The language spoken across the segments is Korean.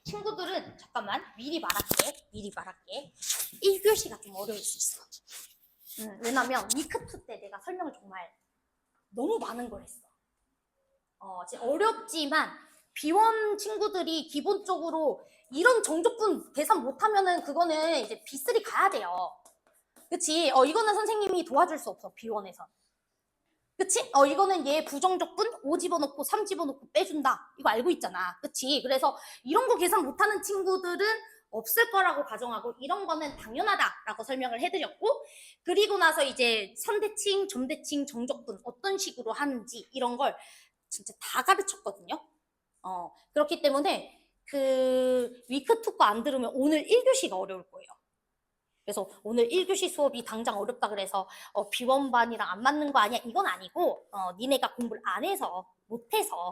친구들은 잠깐만 미리 말할게. 1교시가 좀 어려울 수 있어. 왜냐면 위크2 때 내가 설명을 정말 너무 많은 걸 했어. 어렵지만 B1 친구들이 기본적으로 이런 정적분 계산 못하면은 그거는 이제 B3 가야 돼요. 그치? 이거는 선생님이 도와줄 수 없어, B1에선. 그치? 이거는 얘 부정적분 5 집어넣고 3 집어넣고 빼준다. 이거 알고 있잖아. 그치? 그래서 이런 거 계산 못하는 친구들은 없을 거라고 가정하고 이런 거는 당연하다라고 설명을 해드렸고, 그리고 나서 이제 선대칭, 점대칭, 정적분 어떤 식으로 하는지 이런 걸 진짜 다 가르쳤거든요. 그렇기 때문에 그 위크2 거 안 들으면 오늘 1교시가 어려울 거예요. 그래서 오늘 1교시 수업이 당장 어렵다 그래서 B1반이랑 안 맞는 거 아니야? 이건 아니고 니네가 공부를 안 해서 못해서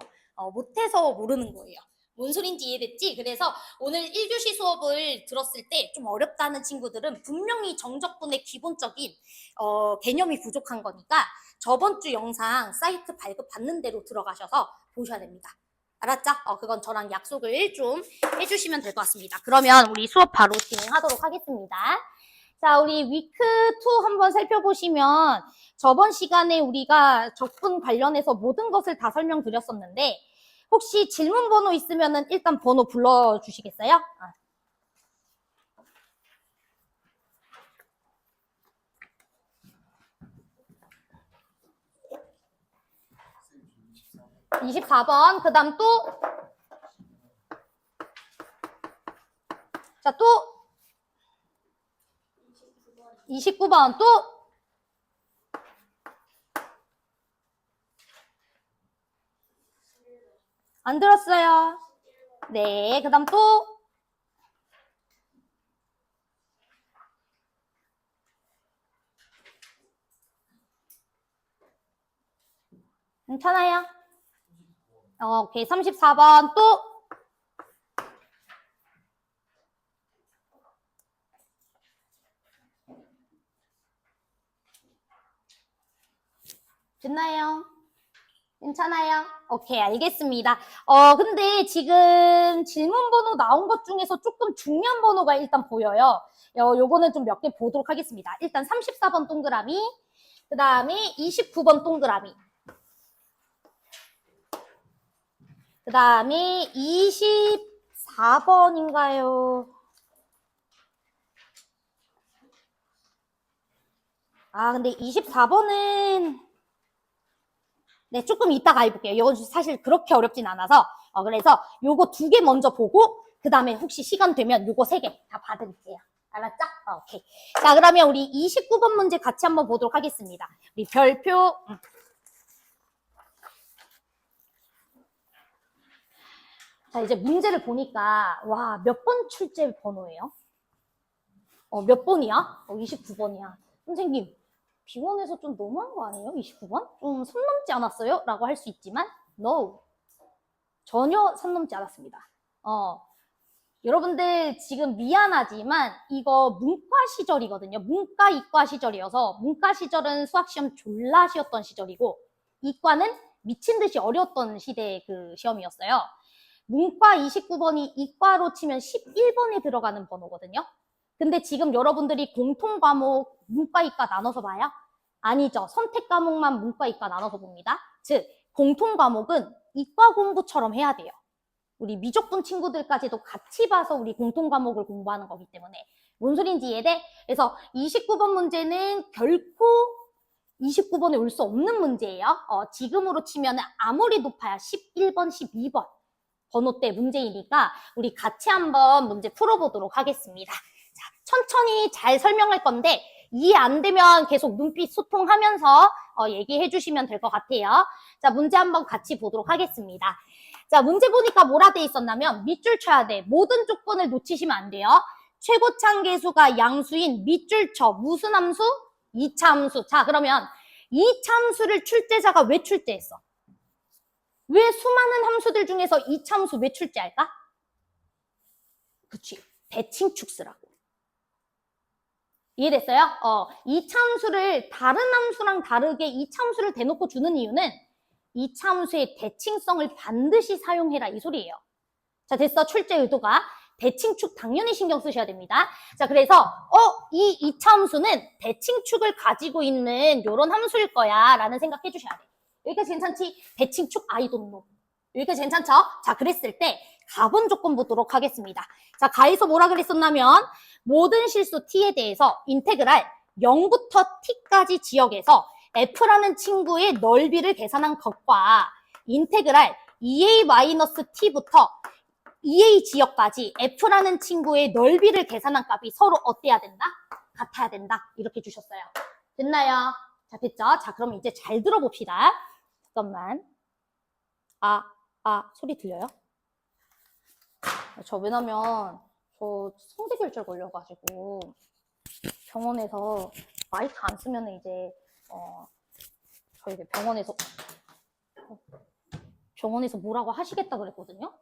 모르는 거예요. 뭔 소린지 이해됐지? 그래서 오늘 1교시 수업을 들었을 때 좀 어렵다는 친구들은 분명히 정적분의 기본적인 개념이 부족한 거니까 저번 주 영상 사이트 발급 받는 대로 들어가셔서 보셔야 됩니다. 알았죠? 그건 저랑 약속을 좀 해주시면 될 것 같습니다. 그러면 우리 수업 바로 진행하도록 하겠습니다. 자, 우리 위크2 한번 살펴보시면 저번 시간에 우리가 적분 관련해서 모든 것을 다 설명드렸었는데 혹시 질문 번호 있으면 일단 번호 불러주시겠어요? 24번, 그 다음 또 자, 또 29번 또 안 들었어요. 네, 그 다음 또 괜찮아요? 오케이, 34번 또 됐나요? 괜찮아요? 오케이, 알겠습니다. 근데 지금 질문 번호 나온 것 중에서 조금 중요한 번호가 일단 보여요. 요거는 좀 몇 개 보도록 하겠습니다. 일단 34번 동그라미, 그 다음에 29번 동그라미, 그 다음에 24번인가요? 근데 24번은 네, 조금 이따가 해볼게요. 이건 사실 그렇게 어렵진 않아서 그래서 요거 2개 먼저 보고 그 다음에 혹시 시간 되면 요거 3개 다 봐드릴게요. 알았죠? 오케이. 자, 그러면 우리 29번 문제 같이 한번 보도록 하겠습니다. 우리 별표 자, 이제 문제를 보니까 와, 몇 번 출제 번호예요? 몇 번이야? 29번이야. 선생님, B1에서 좀 너무한 거 아니에요? 29번? 좀 선 넘지 않았어요? 라고 할 수 있지만 no. 전혀 선 넘지 않았습니다. 여러분들 지금 미안하지만 이거 문과 시절이거든요. 문과, 이과 시절이어서 문과 시절은 수학시험 졸라 쉬웠던 시절이고 이과는 미친 듯이 어려웠던 시대의 그 시험이었어요. 문과 29번이 이과로 치면 11번에 들어가는 번호거든요. 근데 지금 여러분들이 공통 과목 문과, 이과 나눠서 봐요? 아니죠. 선택 과목만 문과, 이과 나눠서 봅니다. 즉 공통 과목은 이과 공부처럼 해야 돼요. 우리 미적분 친구들까지도 같이 봐서 우리 공통 과목을 공부하는 거기 때문에 뭔 소린지 이해돼? 그래서 29번 문제는 결코 29번에 올 수 없는 문제예요. 지금으로 치면 아무리 높아야 11번, 12번 번호대 문제이니까 우리 같이 한번 문제 풀어보도록 하겠습니다. 자, 천천히 잘 설명할 건데 이해 안 되면 계속 눈빛 소통하면서 얘기해 주시면 될 것 같아요. 자, 문제 한번 같이 보도록 하겠습니다. 자, 문제 보니까 뭐라 돼 있었냐면 밑줄 쳐야 돼. 모든 조건을 놓치시면 안 돼요. 최고창 계수가 양수인 밑줄 쳐. 무슨 함수? 2차 함수. 자, 그러면 2차 함수를 출제자가 왜 출제했어? 왜 수많은 함수들 중에서 2차 함수 왜 출제할까? 그치. 대칭축 쓰라고. 이해됐어요? 2차 함수를 다른 함수랑 다르게 2차 함수를 대놓고 주는 이유는 2차 함수의 대칭성을 반드시 사용해라 이 소리예요. 자, 됐어. 출제 의도가. 대칭축 당연히 신경 쓰셔야 됩니다. 자, 그래서 이 이차함수는 대칭축을 가지고 있는 요런 함수일 거야 라는 생각해 주셔야 돼. 여기까지 괜찮지? 대칭축 I don't know. 여기까지 괜찮죠? 자, 그랬을 때 가분 조건 보도록 하겠습니다. 자, 가에서 뭐라 그랬었냐면 모든 실수 t에 대해서 인테그랄 0부터 t까지 지역에서 f라는 친구의 넓이를 계산한 것과 인테그랄 2a-t부터 2a 지역까지 f라는 친구의 넓이를 계산한 값이 서로 어때야 된다? 같아야 된다. 이렇게 주셨어요. 됐나요? 자, 됐죠? 자, 그럼 이제 잘 들어봅시다. 잠깐만. 소리 들려요? 왜냐면 저 성대결절 걸려가지고 병원에서 마이크 안 쓰면 이제 저희 병원에서 뭐라고 하시겠다 그랬거든요.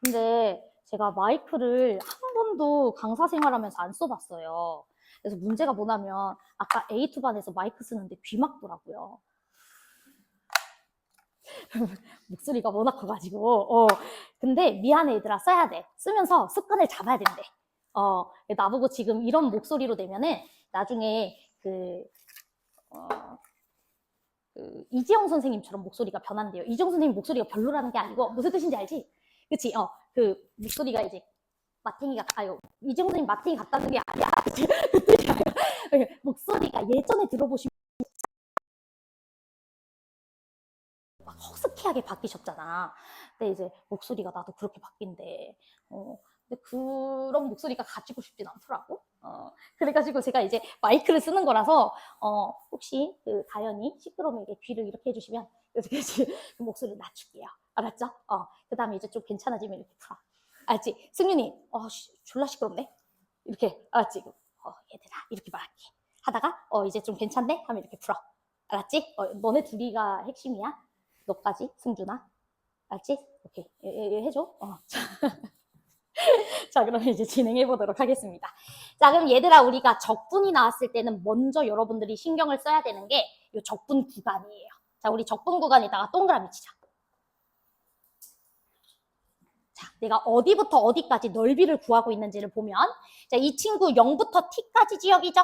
근데 제가 마이크를 한 번도 강사 생활하면서 안 써봤어요. 그래서 문제가 뭐냐면 아까 A2반에서 마이크 쓰는데 귀 막더라고요. 목소리가 워낙 커가지고 근데 미안해 얘들아, 써야 돼. 쓰면서 습관을 잡아야 된대. 나보고 지금 이런 목소리로 내면은 나중에 이지영 선생님처럼 목소리가 변한대요. 이지영 선생님 목소리가 별로라는 게 아니고 무슨 뜻인지 알지? 그치? 그 목소리가 이제 이지영 선생님 마탱이 같다는 게 아니야. 그 뜻이 아니야. 목소리가 예전에 들어보시면 막 허스키하게 바뀌셨잖아. 근데 이제 목소리가 나도 그렇게 바뀐대. 근데 그런 목소리가 가지고 싶진 않더라고. 그래가지고 제가 이제 마이크를 쓰는 거라서 혹시 다현이 시끄러움에게 귀를 이렇게 해주시면 이렇게 목소리를 낮출게요. 알았죠? 그 다음에 이제 좀 괜찮아지면 이렇게 풀어. 알았지? 승윤이 졸라 시끄럽네. 이렇게 알았지? 얘들아 이렇게 말할게. 하다가 이제 좀 괜찮네? 하면 이렇게 풀어. 알았지? 너네 둘이가 핵심이야. 너까지 승준아. 알았지? 오케이. 해줘. 자, 그러면 이제 진행해 보도록 하겠습니다. 자, 그럼 얘들아, 우리가 적분이 나왔을 때는 먼저 여러분들이 신경을 써야 되는 게 이 적분 구간이에요. 자, 우리 적분 구간에다가 동그라미 치자. 자, 내가 어디부터 어디까지 넓이를 구하고 있는지를 보면, 자, 이 친구 0부터 t까지 지역이죠?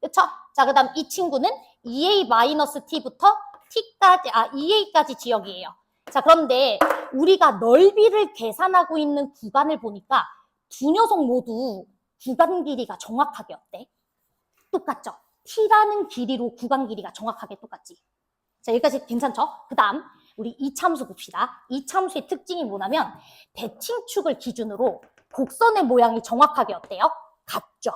그쵸? 자, 그 다음 이 친구는 2a-t부터 t까지, 2a까지 지역이에요. 자, 그런데 우리가 넓이를 계산하고 있는 구간을 보니까 두 녀석 모두 구간 길이가 정확하게 어때? 똑같죠? t라는 길이로 구간 길이가 정확하게 똑같지? 자, 여기까지 괜찮죠? 그 다음 우리 이차함수 봅시다. 이차함수의 특징이 뭐냐면 대칭축을 기준으로 곡선의 모양이 정확하게 어때요? 같죠?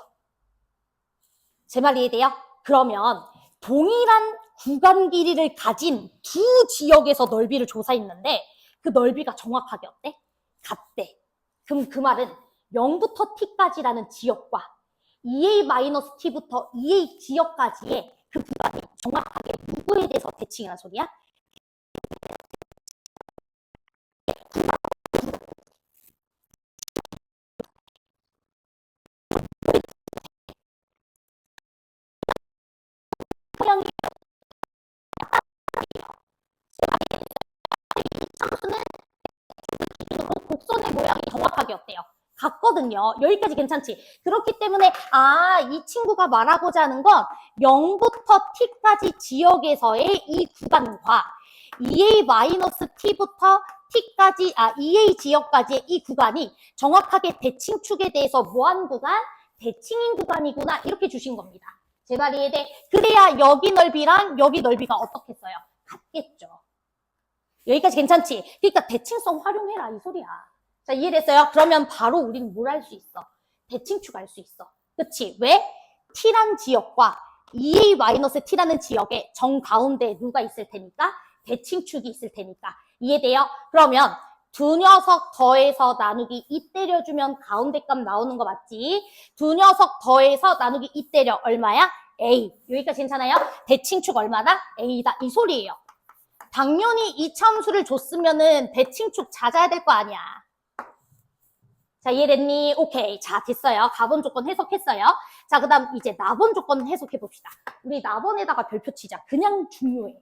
제 말 이해돼요? 그러면 동일한 구간 길이를 가진 두 지역에서 넓이를 조사했는데 그 넓이가 정확하게 어때? 같대. 그럼 그 말은 0부터 t까지라는 지역과 2a-t부터 2a 지역까지의 그 구간이 정확하게 누구에 대해서 대칭이라는 소리야? 모양이 곡선의 모양이 정확하게 어때요? 같거든요. 여기까지 괜찮지? 그렇기 때문에 이 친구가 말하고자 하는 건 0부터 t까지 지역에서의 이 구간과 2a-t부터 t까지 2a 지역까지의 이 구간이 정확하게 대칭축에 대해서 뭐한 구간? 대칭인 구간이구나 이렇게 주신 겁니다. 제 말 이해돼? 그래야 여기 넓이랑 여기 넓이가 어떻겠어요? 같겠죠. 여기까지 괜찮지? 그러니까 대칭성 활용해라 이 소리야. 자, 이해됐어요? 그러면 바로 우리는 뭘 할 수 있어? 대칭축 알 수 있어. 그치? 왜? t란 지역과 2a-t라는 지역에 정가운데 누가 있을 테니까? 대칭축이 있을 테니까. 이해돼요? 그러면 두 녀석 더해서 나누기 2 때려주면 가운데 값 나오는 거 맞지? 두 녀석 더해서 나누기 2 때려 얼마야? a. 여기까지 괜찮아요? 대칭축 얼마다? a다. 이 소리예요. 당연히 이차함수를 줬으면은 대칭축 찾아야 될 거 아니야. 자, 이해됐니? 오케이. 자, 됐어요. 가본 조건 해석했어요. 자, 그 다음 이제 나본 조건 해석해 봅시다. 우리 나본에다가 별표 치자. 그냥 중요해.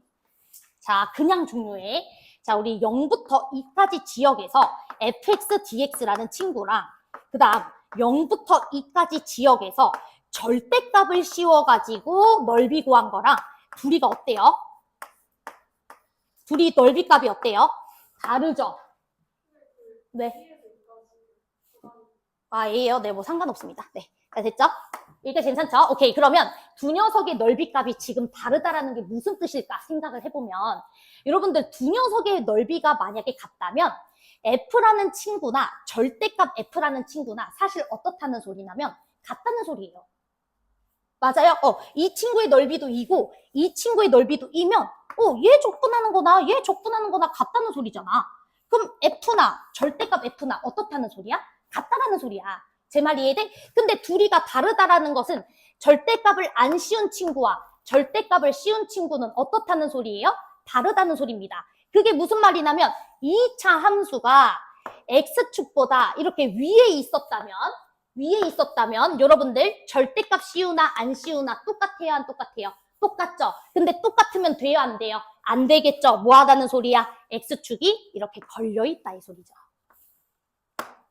자, 그냥 중요해. 자, 우리 0부터 2까지 지역에서 fx, dx라는 친구랑 그 다음 0부터 2까지 지역에서 절대값을 씌워가지고 넓이 구한 거랑 둘이가 어때요? 둘이 넓이값이 어때요? 다르죠? 네. 아, A예요? 네, 뭐 상관없습니다. 네. 자, 됐죠? 이게 괜찮죠? 오케이. 그러면 두 녀석의 넓이값이 지금 다르다라는 게 무슨 뜻일까 생각을 해보면 여러분들 두 녀석의 넓이가 만약에 같다면 F라는 친구나 절대값 F라는 친구나 사실 어떻다는 소리냐면 같다는 소리예요. 맞아요? 이 친구의 넓이도 이고 이 친구의 넓이도 이면 얘 적분하는 거나 얘 적분하는 거나 같다는 소리잖아. 그럼 F나 절대값 F나 어떻다는 소리야? 같다라는 소리야. 제 말 이해돼? 근데 둘이가 다르다라는 것은 절대값을 안 씌운 친구와 절대값을 씌운 친구는 어떻다는 소리예요? 다르다는 소리입니다. 그게 무슨 말이냐면 2차 함수가 X축보다 이렇게 위에 있었다면 여러분들 절대값 씌우나 안 씌우나 똑같아요, 안 똑같아요? 똑같죠? 근데 똑같으면 돼요, 안 돼요? 안 되겠죠? 뭐 하다는 소리야? X축이 이렇게 걸려있다 이 소리죠.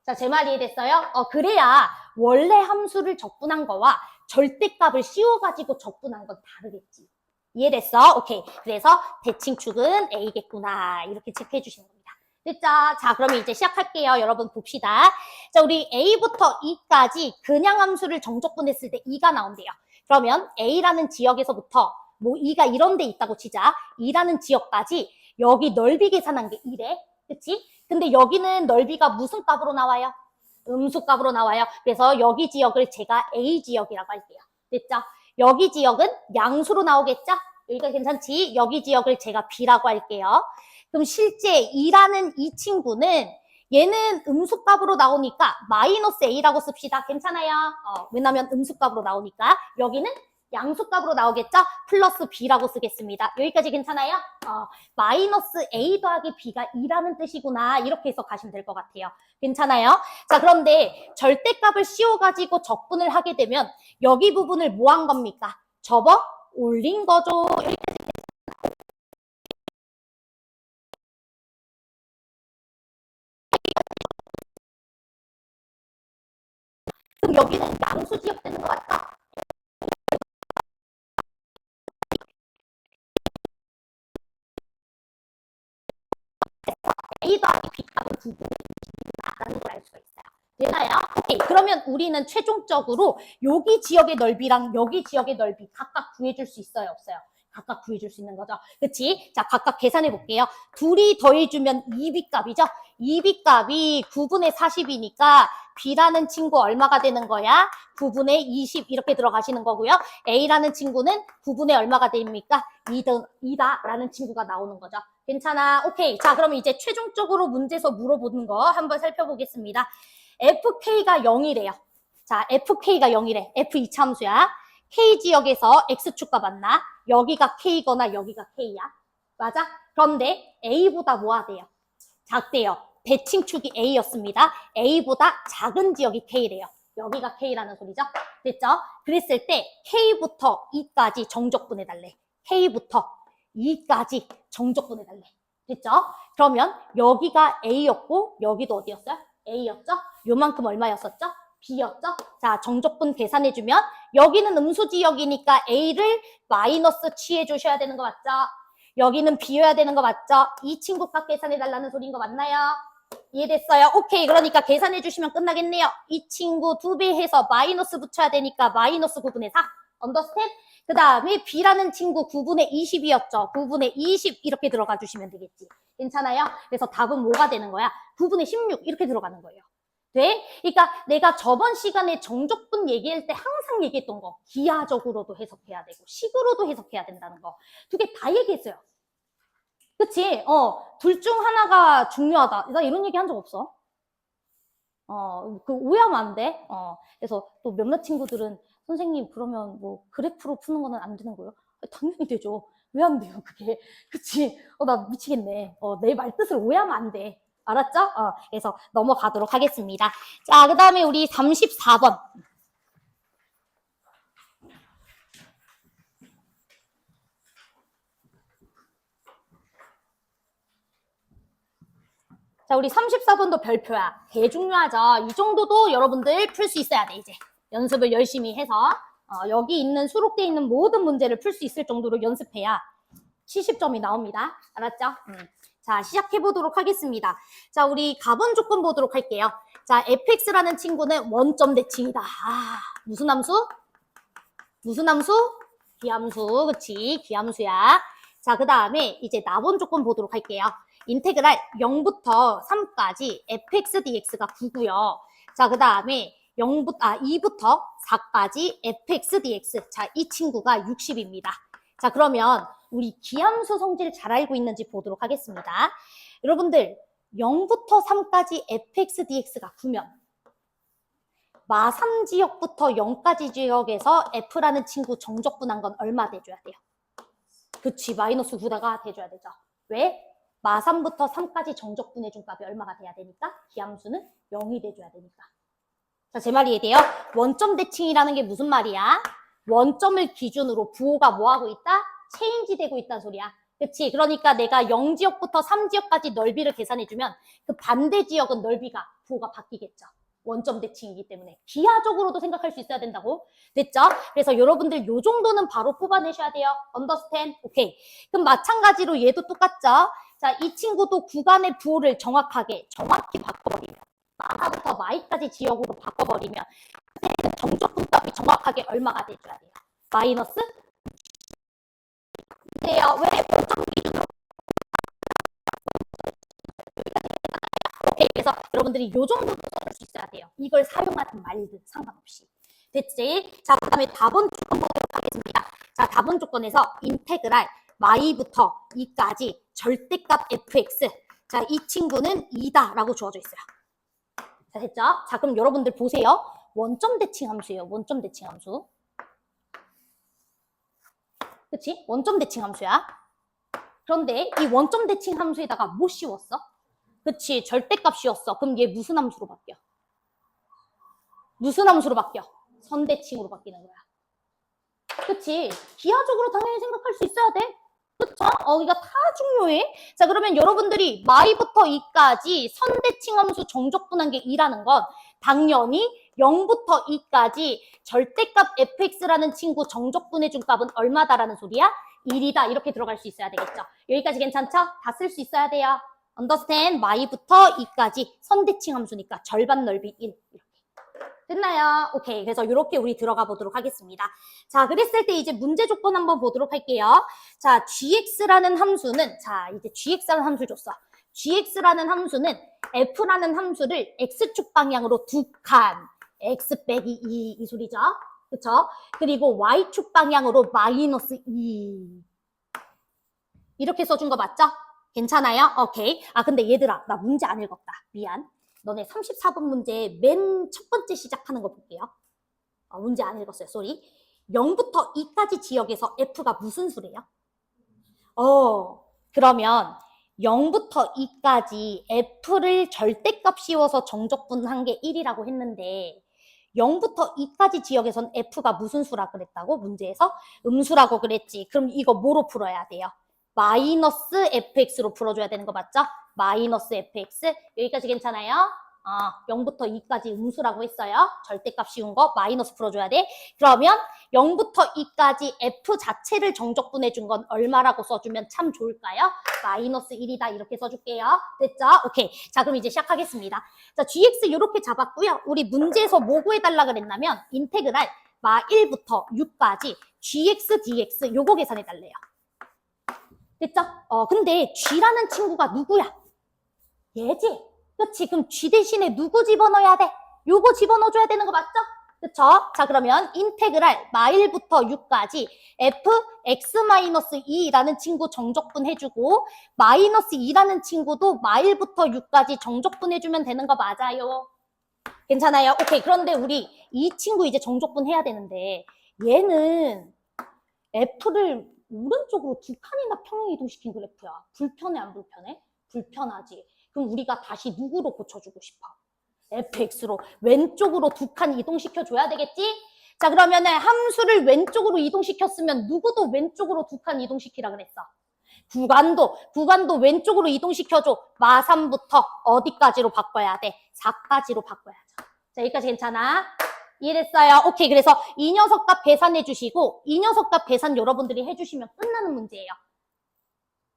자, 제 말 이해됐어요? 그래야 원래 함수를 적분한 거와 절대값을 씌워가지고 적분한 건 다르겠지. 이해됐어? 오케이. 그래서 대칭축은 A겠구나. 이렇게 체크해 주시는 겁니다. 됐죠? 자, 그러면 이제 시작할게요. 여러분 봅시다. 자, 우리 A부터 E까지 그냥 함수를 정적분했을 때 E가 나온대요. 그러면 A라는 지역에서부터 뭐 E가 이런 데 있다고 치자. E라는 지역까지 여기 넓이 계산한 게 이래. 그치? 근데 여기는 넓이가 무슨 값으로 나와요? 음수값으로 나와요. 그래서 여기 지역을 제가 A 지역이라고 할게요. 됐죠? 여기 지역은 양수로 나오겠죠? 여기가 괜찮지? 여기 지역을 제가 B라고 할게요. 그럼 실제 E라는 이 친구는 얘는 음수값으로 나오니까 마이너스 A라고 씁시다. 괜찮아요? 왜냐면 음수값으로 나오니까. 여기는 양수값으로 나오겠죠? 플러스 B라고 쓰겠습니다. 여기까지 괜찮아요? 마이너스 A 더하기 B가 2라는 뜻이구나. 이렇게 해서 가시면 될 것 같아요. 괜찮아요? 자, 그런데 절대값을 씌워가지고 적분을 하게 되면 여기 부분을 뭐 한 겁니까? 접어 올린 거죠. 그럼 여기는 양수 지역 되는 것 같다. A 더하기 B 값은 9분의 1이라는 걸 알 수가 있어요. 되나요? 오케이. 그러면 우리는 최종적으로 여기 지역의 넓이랑 여기 지역의 넓이 각각 구해줄 수 있어요? 없어요? 각각 구해줄 수 있는 거죠. 그치? 자, 각각 계산해 볼게요. 둘이 더해주면 2B 값이죠? 2B 값이 9분의 40이니까 B라는 친구 얼마가 되는 거야? 9분의 20 이렇게 들어가시는 거고요. A라는 친구는 9분의 얼마가 됩니까? 2다라는 친구가 나오는 거죠. 괜찮아? 오케이. 자, 그러면 이제 최종적으로 문제에서 물어보는 거 한번 살펴보겠습니다. FK가 0이래요. 자, FK가 0이래. F 2차 함수야. K 지역에서 X축과 맞나? 여기가 K거나 여기가 K야. 맞아? 그런데 A보다 뭐가 돼요? 작대요. 대칭축이 A였습니다. A보다 작은 지역이 K래요. 여기가 K라는 소리죠? 됐죠? 그랬을 때 K부터 E까지 정적분해달래. K부터 E까지 정적분해달래. 됐죠? 그러면 여기가 A였고 여기도 어디였어요? A였죠? 요만큼 얼마였었죠? B였죠? 자, 정적분 계산해주면 여기는 음수지역이니까 A를 마이너스 취해주셔야 되는 거 맞죠? 여기는 B여야 되는 거 맞죠? 이 친구 값 계산해달라는 소리인 거 맞나요? 이해됐어요? 오케이. 그러니까 계산해주시면 끝나겠네요. 이 친구 2배 해서 마이너스 붙여야 되니까 마이너스 9분의 4. 언더스탠? 그 다음에 B라는 친구 9분의 20이었죠. 9분의 20 이렇게 들어가 주시면 되겠지. 괜찮아요? 그래서 답은 뭐가 되는 거야? 9분의 16 이렇게 들어가는 거예요. 돼? 그러니까 내가 저번 시간에 정적분 얘기할 때 항상 얘기했던 거 기하적으로도 해석해야 되고 식으로도 해석해야 된다는 거 두 개 다 얘기했어요. 그치? 둘 중 하나가 중요하다. 나 이런 얘기 한 적 없어. 그 오해하면 안 돼. 그래서 또 몇몇 친구들은 선생님 그러면 뭐 그래프로 푸는 거는 안 되는 거예요? 당연히 되죠. 왜 안 돼요, 그게? 그치? 나 미치겠네. 내 말뜻을 오해하면 안 돼. 알았죠? 그래서 넘어가도록 하겠습니다. 자, 그 다음에 우리 34번. 자, 우리 34번도 별표야. 대중요하죠. 이 정도도 여러분들 풀 수 있어야 돼, 이제. 연습을 열심히 해서 여기 있는 수록되어 있는 모든 문제를 풀 수 있을 정도로 연습해야 70점이 나옵니다. 알았죠? 자, 시작해 보도록 하겠습니다. 자, 우리 가분 조건 보도록 할게요. 자, fx라는 친구는 원점 대칭이다. 무슨 함수? 무슨 함수? 기함수. 그치? 기함수야. 자, 그 다음에 이제 나본 조건 보도록 할게요. 인테그랄 0부터 3까지 fx dx가 9고요. 자, 그 다음에 2부터 4까지 fx dx. 자, 이 친구가 60입니다. 자, 그러면 우리 기함수 성질 잘 알고 있는지 보도록 하겠습니다. 여러분들 0부터 3까지 fx dx가 9면 마3 지역부터 0까지 지역에서 f라는 친구 정적분한 건 얼마 돼줘야 돼요? 그치, 마이너스 9다가 돼줘야 되죠. 왜? 마3부터 3까지 정적분해준 값이 얼마가 돼야 되니까? 기함수는 0이 돼줘야 되니까. 자, 제 말이 이해돼요? 원점 대칭이라는 게 무슨 말이야? 원점을 기준으로 부호가 뭐하고 있다? 체인지 되고 있다는 소리야. 그치? 그러니까 내가 0지역부터 3지역까지 넓이를 계산해주면 그 반대 지역은 넓이가, 부호가 바뀌겠죠. 원점 대칭이기 때문에. 기하적으로도 생각할 수 있어야 된다고. 됐죠? 그래서 여러분들 요 정도는 바로 뽑아내셔야 돼요. Understand? 오케이. 그럼 마찬가지로 얘도 똑같죠? 자, 이 친구도 구간의 부호를 정확히 바꿔버리면 마부터 마이까지 지역으로 바꿔버리면 정적분값이 정확하게 얼마가 돼줘야 돼요? 마이너스? 돼요. 왜? 원점 기준으로. 오케이. 그래서 여러분들이 요 정도도 써줄 수 있어야 돼요. 이걸 사용하든 말든 상관없이. 됐지? 자, 그 다음에 답은 조건 보도록 하겠습니다. 자, 답은 조건에서 인테그랄 마이부터 2까지 절대값 fx. 자, 이 친구는 2다 라고 주어져 있어요. 자, 됐죠? 자, 그럼 여러분들 보세요. 원점 대칭 함수예요. 원점 대칭 함수. 그치? 원점 대칭 함수야. 그런데 이 원점 대칭 함수에다가 뭐 씌웠어? 그치? 절대값 씌웠어. 그럼 얘 무슨 함수로 바뀌어? 무슨 함수로 바뀌어? 선대칭으로 바뀌는 거야. 그치? 기하적으로 당연히 생각할 수 있어야 돼. 그쵸? 이거 다 중요해. 자, 그러면 여러분들이 마이부터 2까지 선대칭 함수 정적분한 게 2라는 건 당연히 0부터 2까지 절대값 fx라는 친구 정적분해준 값은 얼마다라는 소리야? 1이다. 이렇게 들어갈 수 있어야 되겠죠. 여기까지 괜찮죠? 다 쓸 수 있어야 돼요. Understand? 마이부터 2까지 선대칭 함수니까 절반 넓이 1. 이렇게. 됐나요? 오케이. 그래서 이렇게 우리 들어가 보도록 하겠습니다. 자, 그랬을 때 이제 문제 조건 한번 보도록 할게요. 자, gx라는 함수는, 자, 이제 gx라는 함수를 줬어. gx라는 함수는 f라는 함수를 x축 방향으로 두 칸, x 빼기 2, 이 소리죠. 그쵸? 그리고 y축 방향으로 마이너스 2. 이렇게 써준 거 맞죠? 괜찮아요? 오케이. 근데 얘들아, 나 문제 안 읽었다. 미안. 너네 34번 문제 맨 첫 번째 시작하는 거 볼게요. 문제 안 읽었어요. 쏘리. 0부터 2까지 지역에서 f가 무슨 수래요? 그러면 0부터 2까지 f를 절대값 씌워서 정적분한 게 1이라고 했는데 0부터 2까지 지역에선 f가 무슨 수라 그랬다고? 문제에서 음수라고 그랬지. 그럼 이거 뭐로 풀어야 돼요? 마이너스 fx로 풀어줘야 되는 거 맞죠? 마이너스 fx. 여기까지 괜찮아요? 0부터 2까지 음수라고 했어요. 절대값 씌운 거 마이너스 풀어줘야 돼. 그러면 0부터 2까지 f 자체를 정적분해준 건 얼마라고 써주면 참 좋을까요? 마이너스 1이다 이렇게 써줄게요. 됐죠? 오케이. 자, 그럼 이제 시작하겠습니다. 자, gx 이렇게 잡았고요. 우리 문제에서 뭐 구해달라 그랬냐면 인테그랄 마 1부터 6까지 gx dx 요거 계산해달래요. 됐죠? 근데 g라는 친구가 누구야? 얘지? 그치? 그럼 g 대신에 누구 집어넣어야 돼? 요거 집어넣어줘야 되는 거 맞죠? 그쵸? 자, 그러면 인테그랄 마1부터 6까지 f x-2라는 친구 정적분 해주고 마이너스 2라는 친구도 마1부터 6까지 정적분 해주면 되는 거 맞아요? 괜찮아요? 오케이. 그런데 우리 이 친구 이제 정적분 해야 되는데 얘는 f를 오른쪽으로 두 칸이나 평행 이동시킨 그래프야. 불편해 안 불편해? 불편하지. 그럼 우리가 다시 누구로 고쳐주고 싶어? fx로 왼쪽으로 두 칸 이동시켜줘야 되겠지? 자, 그러면은 함수를 왼쪽으로 이동시켰으면 누구도 왼쪽으로 두 칸 이동시키라 그랬어. 구간도 왼쪽으로 이동시켜줘. 마3부터 어디까지로 바꿔야 돼? 4까지로 바꿔야죠. 자, 여기까지 괜찮아? 이해됐어요? 오케이. 그래서 이 녀석 값 계산해 주시고 이 녀석 값 계산 여러분들이 해주시면 끝나는 문제예요.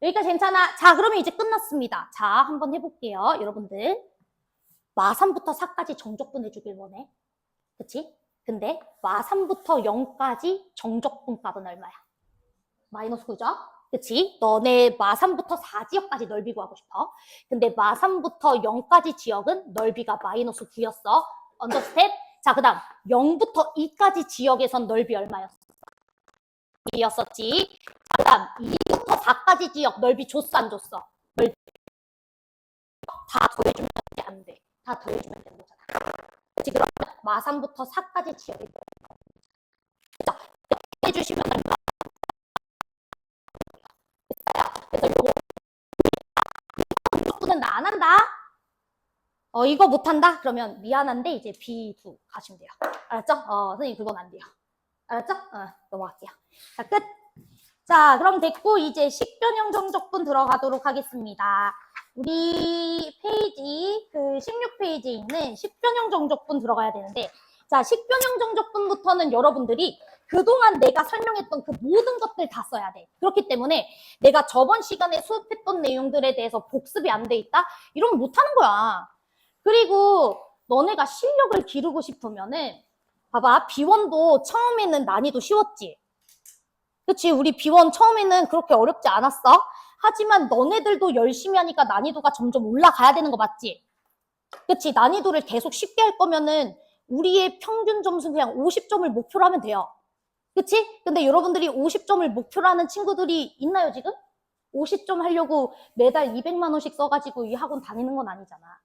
여기까지 괜찮아? 자, 그러면 이제 끝났습니다. 자, 한번 해볼게요. 여러분들. 마3부터 4까지 정적분 해주길 원해. 그치? 근데 마3부터 0까지 정적분 값은 얼마야? 마이너스 9죠? 그치? 너네 마3부터 4지역까지 넓이 구하고 싶어. 근데 마3부터 0까지 지역은 넓이가 마이너스 9였어. 언더스텝? 자, 그 다음 0부터 2까지 지역에선 넓이 얼마였어? 2였었지. 그 다음 2부터 4까지 지역 넓이 줬어 안 줬어? 넓이 다 더해주면 안 돼. 다 더해주면 되는 거잖아. 그치? 그러면 마3부터 4까지 지역이 자, 해주시면 얼마? 그래서 요거 정적분은 나 안 한다. 이거 못한다? 그러면 미안한데 이제 B2 가시면 돼요. 알았죠? 선생님 그건 안 돼요. 알았죠? 넘어갈게요. 자, 끝. 자, 그럼 됐고 이제 식변형 정적분 들어가도록 하겠습니다. 우리 페이지 16페이지에 있는 식변형 정적분 들어가야 되는데 자, 식변형 정적분부터는 여러분들이 그동안 내가 설명했던 그 모든 것들 다 써야 돼. 그렇기 때문에 내가 저번 시간에 수업했던 내용들에 대해서 복습이 안 돼 있다? 이러면 못하는 거야. 그리고 너네가 실력을 기르고 싶으면은 봐봐, B1도 처음에는 난이도 쉬웠지. 그치? 우리 B1 처음에는 그렇게 어렵지 않았어. 하지만 너네들도 열심히 하니까 난이도가 점점 올라가야 되는 거 맞지? 그치? 난이도를 계속 쉽게 할 거면은 우리의 평균 점수 그냥 50점을 목표로 하면 돼요. 그치? 근데 여러분들이 50점을 목표로 하는 친구들이 있나요, 지금? 50점 하려고 매달 200만 원씩 써가지고 이 학원 다니는 건 아니잖아.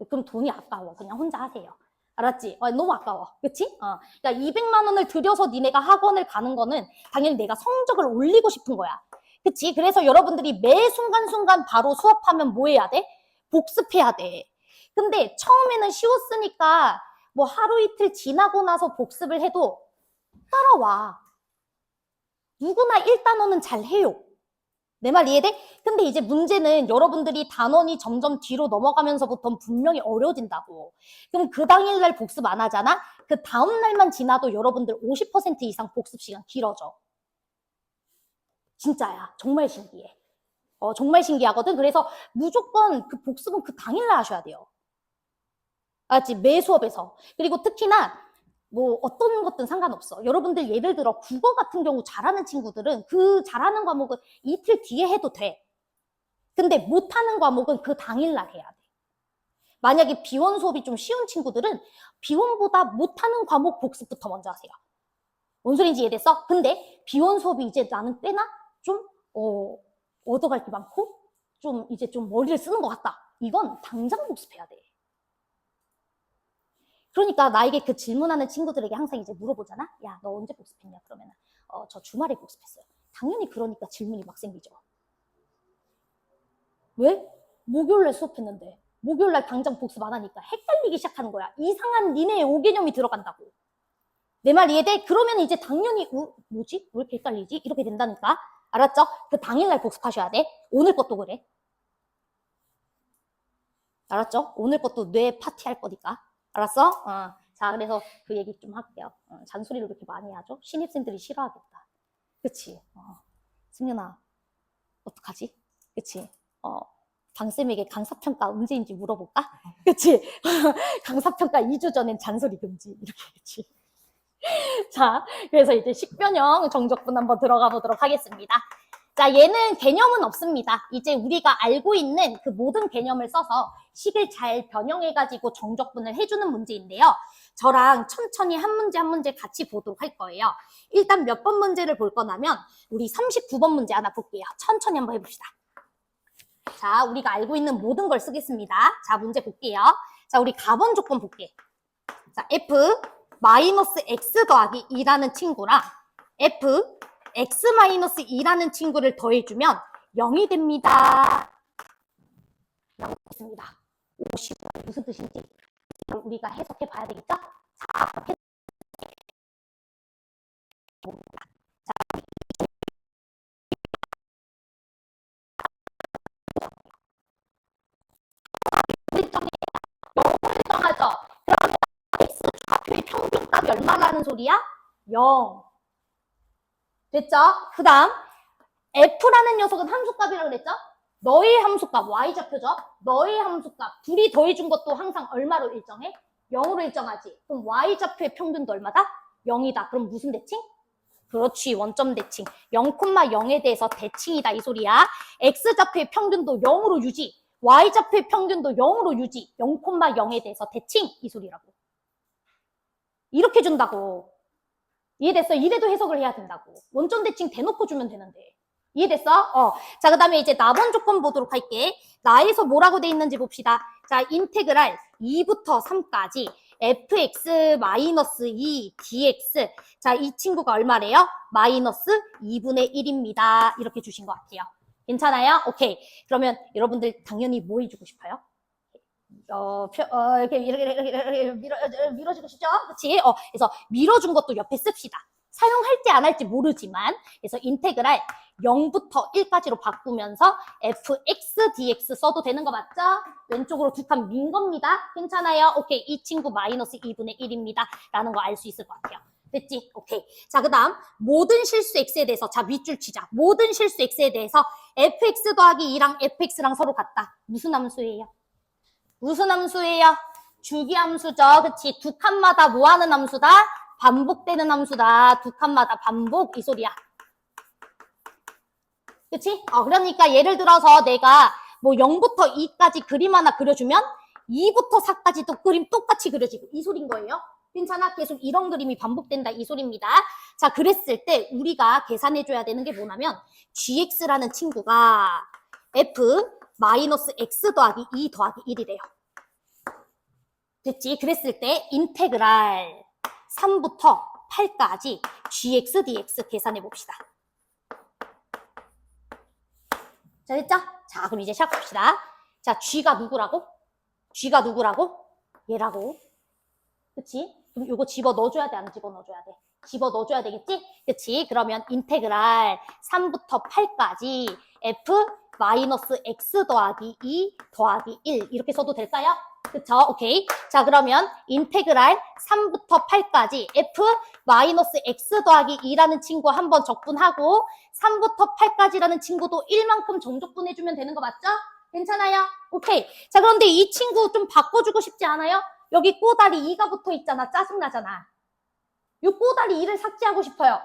그럼 돈이 아까워. 그냥 혼자 하세요. 알았지? 너무 아까워. 그치? 그러니까 200만 원을 들여서 니네가 학원을 가는 거는 당연히 내가 성적을 올리고 싶은 거야. 그치? 그래서 여러분들이 매 순간순간 바로 수업하면 뭐 해야 돼? 복습해야 돼. 근데 처음에는 쉬웠으니까 뭐 하루 이틀 지나고 나서 복습을 해도 따라와. 누구나 1단원은 잘 해요. 내 말 이해돼? 근데 이제 문제는 여러분들이 단원이 점점 뒤로 넘어가면서부터는 분명히 어려워진다고. 그럼 그 당일날 복습 안 하잖아? 그 다음날만 지나도 여러분들 50% 이상 복습 시간 길어져. 진짜야. 정말 신기해. 정말 신기하거든. 그래서 무조건 그 복습은 그 당일날 하셔야 돼요. 알았지? 매 수업에서. 그리고 특히나 뭐 어떤 것든 상관없어. 여러분들 예를 들어 국어 같은 경우 잘하는 친구들은 그 잘하는 과목은 이틀 뒤에 해도 돼. 근데 못하는 과목은 그 당일날 해야 돼. 만약에 B1 수업이 좀 쉬운 친구들은 B1보다 못하는 과목 복습부터 먼저 하세요. 뭔 소리인지 이해됐어? 근데 B1 수업이 이제 나는 꽤나 좀 얻어갈 게 많고 좀 이제 좀 머리를 쓰는 것 같다. 이건 당장 복습해야 돼. 그러니까 나에게 그 질문하는 친구들에게 항상 이제 물어보잖아. 야, 너 언제 복습했냐? 그러면은 저 주말에 복습했어요. 당연히 그러니까 질문이 막 생기죠. 왜? 목요일날 수업했는데 목요일날 당장 복습 안 하니까 헷갈리기 시작하는 거야. 이상한 니네의 오개념이 들어간다고. 내 말 이해돼? 그러면 이제 당연히 뭐지? 왜 이렇게 헷갈리지? 이렇게 된다니까. 알았죠? 그 당일날 복습하셔야 돼. 오늘 것도 그래. 알았죠? 오늘 것도 뇌 파티할 거니까. 알았어? 자, 그래서 그 얘기 좀 할게요. 잔소리를 그렇게 많이 하죠? 신입생들이 싫어하겠다. 그치? 승윤아, 어떡하지? 그치? 강쌤에게 강사평가 언제인지 물어볼까? 그치? 강사평가 2주 전엔 잔소리 금지. 이렇게, 그치? 자, 그래서 이제 식변형 정적분 한번 들어가 보도록 하겠습니다. 자, 얘는 개념은 없습니다. 이제 우리가 알고 있는 그 모든 개념을 써서 식을 잘 변형해가지고 정적분을 해주는 문제인데요. 저랑 천천히 한 문제 한 문제 같이 보도록 할 거예요. 일단 몇 번 문제를 볼 거냐면 우리 39번 문제 하나 볼게요. 천천히 한번 해봅시다. 자, 우리가 알고 있는 모든 걸 쓰겠습니다. 자, 문제 볼게요. 자, 우리 가번 조건 볼게. 자, F 마이너스 X 더하기 2라는 친구랑 F X 마이너스 2라는 친구를 더해주면 0이 됩니다. 라고 했습니다. 50은 무슨 뜻인지 우리가 해석해 봐야 되겠죠? 자, 자, 일정해야 0을 일정하죠. 그러면 x 좌표의 평균값이 얼마라는 소리야? 0. 됐죠? 그 다음 f라는 녀석은 함수값이라고 그랬죠? 너의 함수값, y좌표죠? 너의 함수값, 둘이 더해준 것도 항상 얼마로 일정해? 0으로 일정하지. 그럼 y좌표의 평균도 얼마다? 0이다. 그럼 무슨 대칭? 그렇지, 원점 대칭. 0,0에 대해서 대칭이다 이 소리야. x좌표의 평균도 0으로 유지, y좌표의 평균도 0으로 유지, 0,0에 대해서 대칭 이 소리라고. 이렇게 준다고. 이해됐어? 이래도 해석을 해야 된다고. 원점 대칭 대놓고 주면 되는데. 이해됐어? 자, 그 다음에 이제 나번 조건 보도록 할게. 나에서 뭐라고 돼 있는지 봅시다. 자, 인테그랄 2부터 3까지 fx-2 dx. 자, 이 친구가 얼마래요? 마이너스 2분의 1입니다. 이렇게 주신 것 같아요. 괜찮아요? 오케이. 그러면 여러분들 당연히 뭐 해주고 싶어요? 이렇게 밀어주고 싶죠? 그치? 그래서 밀어준 것도 옆에 씁시다. 사용할지 안 할지 모르지만, 그래서 인테그랄 0부터 1까지로 바꾸면서 fx dx 써도 되는 거 맞죠? 왼쪽으로 두 칸 민 겁니다. 괜찮아요? 오케이. 이 친구 마이너스 2분의 1입니다. 라는 거 알 수 있을 것 같아요. 됐지? 오케이. 자, 그 다음 모든 실수 x에 대해서, 자, 밑줄 치자. 모든 실수 x에 대해서 fx 더하기 2랑 fx랑 서로 같다. 무슨 함수예요? 무슨 함수예요? 주기함수죠. 그치? 두 칸마다 뭐 하는 함수다? 반복되는 함수다. 두 칸마다 반복 이 소리야. 그치? 그러니까 예를 들어서 내가 뭐 0부터 2까지 그림 하나 그려주면 2부터 4까지도 그림 똑같이 그려지고 이 소린 거예요. 괜찮아? 계속 이런 그림이 반복된다 이 소리입니다. 자, 그랬을 때 우리가 계산해줘야 되는 게 뭐냐면 gx라는 친구가 f 마이너스 x 더하기 2 더하기 1이래요. 됐지? 그랬을 때 인테그랄 3부터 8까지 gx dx 계산해 봅시다. 자, 됐죠? 자, 그럼 이제 시작합시다. 자, g가 누구라고? g가 누구라고? 얘라고. 그치? 그럼 이거 집어 넣어줘야 돼? 안 집어 넣어줘야 돼? 집어 넣어줘야 되겠지? 그치? 그러면 인테그랄 3부터 8까지 f 마이너스 x 더하기 2 더하기 1 이렇게 써도 될까요? 그쵸? 오케이. 자, 그러면 인테그랄 3부터 8까지 f 마이너스 x 더하기 2라는 친구 한번 적분하고 3부터 8까지라는 친구도 1만큼 정적분해주면 되는 거 맞죠? 괜찮아요? 오케이. 자, 그런데 이 친구 좀 바꿔주고 싶지 않아요? 여기 꼬다리 2가 붙어 있잖아. 짜증나잖아. 이 꼬다리 2를 삭제하고 싶어요.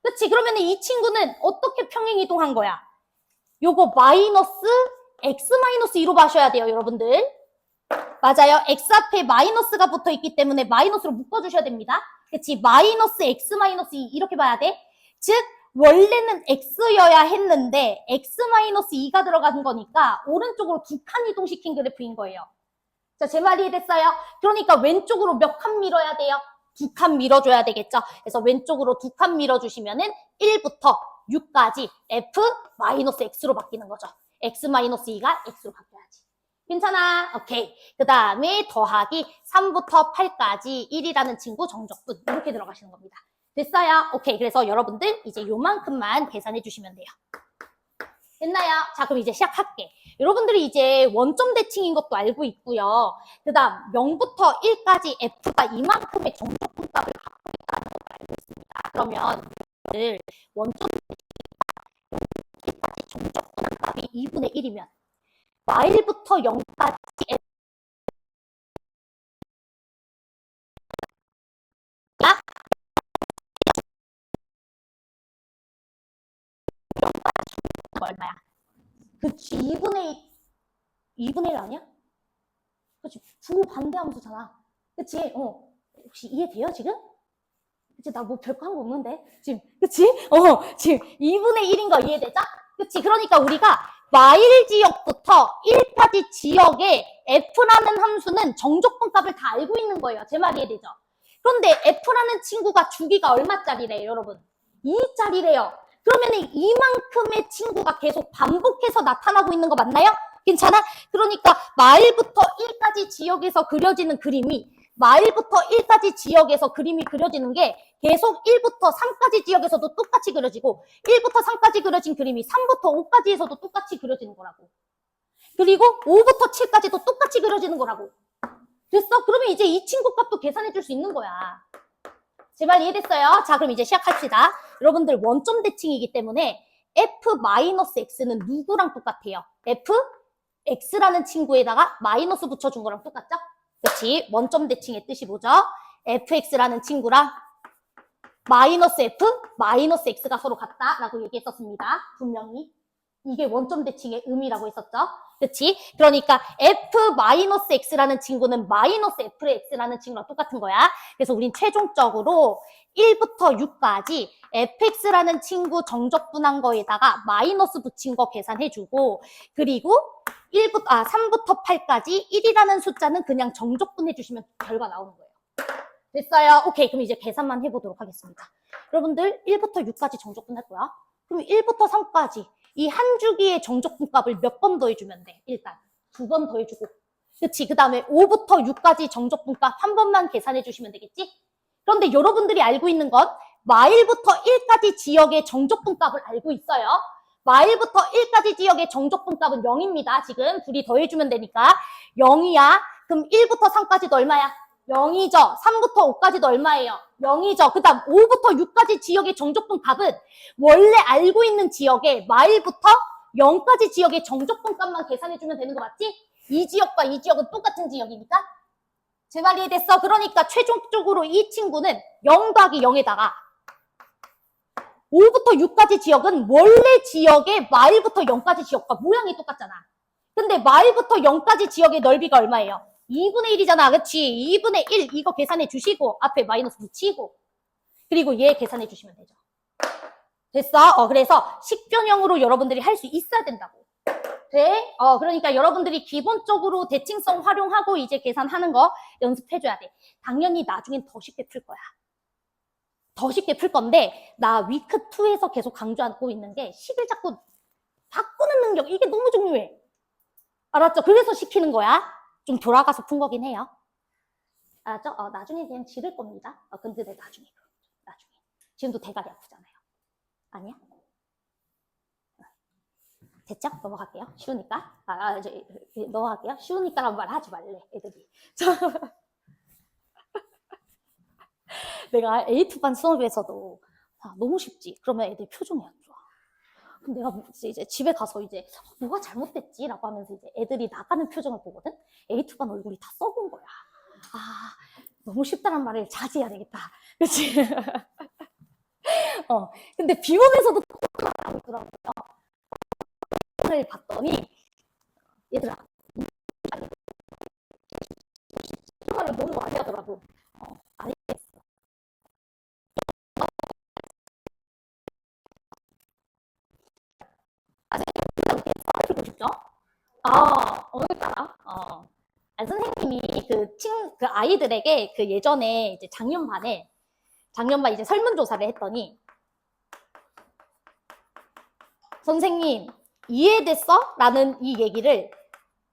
그치? 그러면 이 친구는 어떻게 평행이동한 거야? 요거 마이너스 x 마이너스 2로 봐셔야 돼요, 여러분들. 맞아요. x 앞에 마이너스가 붙어 있기 때문에 마이너스로 묶어주셔야 됩니다. 그치? 마이너스 x 마이너스 2 이렇게 봐야 돼. 즉 원래는 x여야 했는데 x 마이너스 2가 들어간 거니까 오른쪽으로 두 칸 이동시킨 그래프인 거예요. 자, 제 말이 됐어요? 그러니까 왼쪽으로 몇 칸 밀어야 돼요? 두 칸 밀어줘야 되겠죠? 그래서 왼쪽으로 두 칸 밀어주시면은 1부터 6까지 f-x로 바뀌는 거죠. x-2가 x로 바뀌어야지. 괜찮아? 오케이. 그 다음에 더하기 3부터 8까지 1이라는 친구 정적분 이렇게 들어가시는 겁니다. 됐어요? 오케이. 그래서 여러분들 이제 요만큼만 계산해 주시면 돼요. 됐나요? 자, 그럼 이제 시작할게. 여러분들이 이제 원점 대칭인 것도 알고 있고요. 그 다음 0부터 1까지 f가 이만큼의 정적분값을 갖고 있다는 걸 알고 있습니다. 그러면 원점 대칭 1까지 정적분한 값이 2분의 1이면 y부터 0까지 f가 얼마야? 그치, 2분의 1 아니야? 그치, 부반대 함수잖아. 그치? 혹시 이해돼요, 지금? 그치, 나 뭐 별거 한 거 없는데? 지금, 그치? 지금 2분의 1인 거 이해되죠? 그치? 그러니까 우리가 마일 지역부터 1까지 지역에 f라는 함수는 정적분값을 다 알고 있는 거예요. 제 말 이해되죠? 그런데 f라는 친구가 주기가 얼마짜리래요, 여러분? 2짜리래요. 그러면 이만큼의 친구가 계속 반복해서 나타나고 있는 거 맞나요? 괜찮아? 그러니까 마일부터 1까지 지역에서 그려지는 그림이 마일부터 1까지 지역에서 그림이 그려지는 게 계속 1부터 3까지 지역에서도 똑같이 그려지고 1부터 3까지 그려진 그림이 3부터 5까지에서도 똑같이 그려지는 거라고. 그리고 5부터 7까지도 똑같이 그려지는 거라고. 됐어? 그러면 이제 이 친구 값도 계산해 줄 수 있는 거야. 제발 이해됐어요? 자, 그럼 이제 시작합시다. 여러분들 원점 대칭이기 때문에 f-x는 누구랑 똑같아요? fx라는 친구에다가 마이너스 붙여준 거랑 똑같죠? 그렇지? 원점 대칭의 뜻이 뭐죠? fx라는 친구랑 마이너스 f, 마이너스 x가 서로 같다라고 얘기했었습니다. 분명히. 이게 원점 대칭의 의미라고 했었죠. 그렇지? 그러니까 f-x라는 친구는 마이너스 fx라는 친구랑 똑같은 거야. 그래서 우린 최종적으로 1부터 6까지 fx라는 친구 정적분한 거에다가 마이너스 붙인 거 계산해주고, 그리고 3부터 8까지 1이라는 숫자는 그냥 정적분 해주시면 결과 나오는 거예요. 됐어요? 오케이. 그럼 이제 계산만 해보도록 하겠습니다. 여러분들 1부터 6까지 정적분 할 거야. 그럼 1부터 3까지 이 한 주기의 정적분 값을 몇 번 더해주면 돼? 일단 2번 더해주고, 그치? 그 다음에 5부터 6까지 정적분 값 한 번만 계산해 주시면 되겠지? 그런데 여러분들이 알고 있는 건 마일부터 1까지 지역의 정적분 값을 알고 있어요. 마일부터 1까지 지역의 정적분 값은 0입니다. 지금 둘이 더해주면 되니까 0이야. 그럼 1부터 3까지도 얼마야? 0이죠. 3부터 5까지도 얼마예요? 0이죠. 그 다음 5부터 6까지 지역의 정적분 값은 원래 알고 있는 지역의 마일부터 0까지 지역의 정적분 값만 계산해주면 되는 거 맞지? 이 지역과 이 지역은 똑같은 지역이니까. 제 말 이해됐어? 그러니까 최종적으로 이 친구는 0 더하기 0에다가 5부터 6까지 지역은 원래 지역의 마일부터 0까지 지역과 모양이 똑같잖아. 근데 마일부터 0까지 지역의 넓이가 얼마예요? 2분의 1이잖아. 그치? 2분의 1 이거 계산해 주시고 앞에 마이너스 붙이고 그리고 얘 계산해 주시면 되죠. 됐어? 그래서 식변형으로 여러분들이 할 수 있어야 된다고. 돼? 그러니까 여러분들이 기본적으로 대칭성 활용하고 이제 계산하는 거 연습해줘야 돼. 당연히 나중엔 더 쉽게 풀 거야. 더 쉽게 풀 건데 나 위크 2에서 계속 강조하고 있는 게 식을 자꾸 바꾸는 능력. 이게 너무 중요해. 알았죠? 그래서 시키는 거야. 좀 돌아가서 푼 거긴 해요. 알았죠? 나중에 그냥 지를 겁니다. 근데 내 나중에. 지금도 대가리 아프잖아요. 아니야? 됐죠? 넘어갈게요. 쉬우니까. 이제 넘어갈게요. 쉬우니까란 말 하지 말래, 애들이. 내가 A2반 수업에서도 너무 쉽지? 그러면 애들 표정이 안 좋아. 그럼 내가 이제 집에 가서 이제 뭐가 잘못됐지? 라고 하면서 이제 애들이 나가는 표정을 보거든? A2반 얼굴이 다 썩은 거야. 너무 쉽다는 말을 자제해야 되겠다. 그치? 근데 비원에서도 똑같이 있더라고요. 을 봤더니 얘들아 말을 너무 많이 하더라고. 알겠어. 알고 싶죠? 그러니까 선생님이 그 아이들에게 그 예전에 이제 작년반 이제 설문조사를 했더니 선생님 이해됐어? 라는 이 얘기를